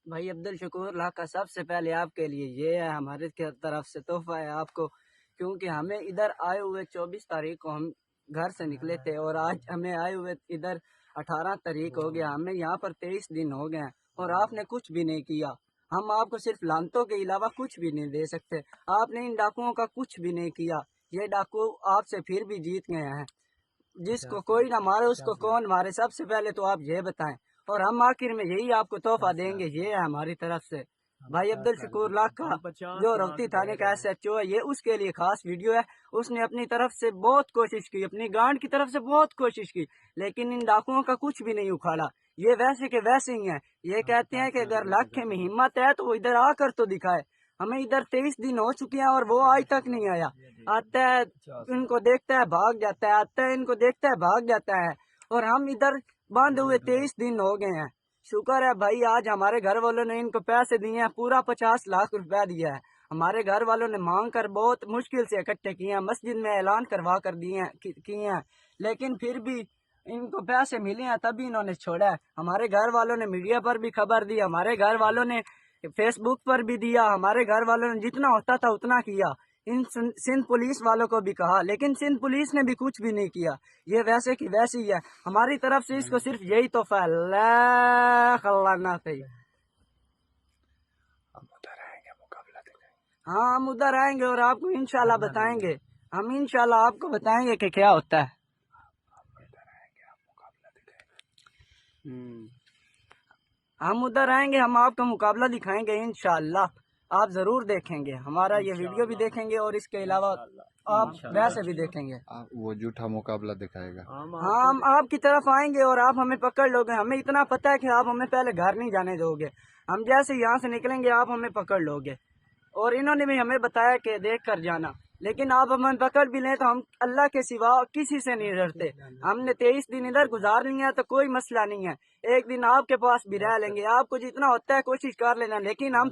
بھائی عبد الشکور لاکھ کا سب سے پہلے آپ کے لیے یہ ہے، ہماری طرف سے تحفہ ہے آپ کو، کیونکہ ہمیں ادھر آئے ہوئے 24 تاریخ کو ہم گھر سے نکلے تھے، اور آج ہمیں آئے ہوئے ادھر 18 تاریخ ہو گیا، ہمیں یہاں پر 23 دن ہو گئے ہیں، اور آپ نے کچھ بھی نہیں کیا۔ ہم آپ کو صرف لانتوں کے علاوہ کچھ بھی نہیں دے سکتے۔ آپ نے ان ڈاکوؤں کا کچھ بھی نہیں کیا، یہ ڈاکو آپ سے پھر بھی جیت گئے ہیں۔ جس کو کوئی نہ مارے اس کو کون مارے، سب سے پہلے تو آپ یہ بتائیں، اور ہم آخر میں یہی آپ کو تحفہ دیں گے، یہ ہے ہماری طرف سے۔ بھائی عبد الشکور لاکھ کا جو روہتی تھانے کا SHO ہے، یہ اس کے لیے خاص ویڈیو ہے۔ اس نے اپنی طرف سے بہت کوشش کی، اپنی گانڈ کی طرف سے بہت کوشش کی، لیکن ان ڈاکوؤں کا کچھ بھی نہیں اکھاڑا۔ یہ ویسے کے ویسے ہی ہیں، یہ کہتے ہیں کہ اگر لاکھ میں ہمت ہے تو وہ ادھر آ کر تو دکھائے۔ ہمیں ادھر 23 دن ہو چکے ہیں اور وہ آج تک نہیں آیا۔ آتا ہے ان کو دیکھتا ہے بھاگ جاتا ہے، آتا ہے ان کو دیکھتا ہے بھاگ جاتا ہے، اور ہم ادھر باندھے ہوئے 23 دن ہو گئے ہیں۔ شکر ہے بھائی آج ہمارے گھر والوں نے ان کو پیسے دیے ہیں، پورا 50 لاکھ روپیہ دیا ہے۔ ہمارے گھر والوں نے مانگ کر بہت مشکل سے اکٹھے کیے ہیں، مسجد میں اعلان کروا کر کیے ہیں، لیکن پھر بھی ان کو پیسے ملے ہیں تبھی انہوں نے چھوڑا ہے۔ ہمارے گھر والوں نے میڈیا پر بھی خبر دی، ہمارے گھر والوں نے فیس بک پر بھی دیا، ہمارے گھر والوں نے جتنا ہوتا تھا اتنا کیا۔ ان سندھ پولیس والوں کو بھی کہا، لیکن سندھ پولیس نے بھی کچھ بھی نہیں کیا۔ یہ ویسے کی ویسی ہی ہے، ہماری طرف سے اس کو صرف یہی تحفہ ہے، لاکھ اللہ نہ کہی۔ ہاں ہم ادھر آئیں گے اور آپ کو انشاءاللہ بتائیں گے، ہم انشاءاللہ آپ کو بتائیں گے کہ کیا ہوتا ہے۔ ہم ادھر آئیں گے، ہم آپ کا مقابلہ دکھائیں گے انشاءاللہ، آپ ضرور دیکھیں گے، ہمارا یہ ویڈیو بھی دیکھیں گے، اور اس کے علاوہ آپ ویسے بھی دیکھیں گے۔ وہ جھوٹا مقابلہ دکھائے گا۔ ہاں ہم آپ کی طرف آئیں گے اور آپ ہمیں پکڑ لو گے، ہمیں اتنا پتہ ہے کہ آپ ہمیں پہلے گھر نہیں جانے دو گے، ہم جیسے یہاں سے نکلیں گے آپ ہمیں پکڑ لو گے، اور انہوں نے بھی ہمیں بتایا کہ دیکھ کر جانا، لیکن آپ ہمیں پکڑ بھی لیں تو ہم اللہ کے سوا کسی سے نہیں ڈرتے۔ ہم نے 23 دن ادھر گزار لیا تو کوئی مسئلہ نہیں ہے، ایک دن آپ کے پاس بھی رہ لیں گے، آپ کو جتنا ہوتا ہے کوشش کر لینا، لیکن ہم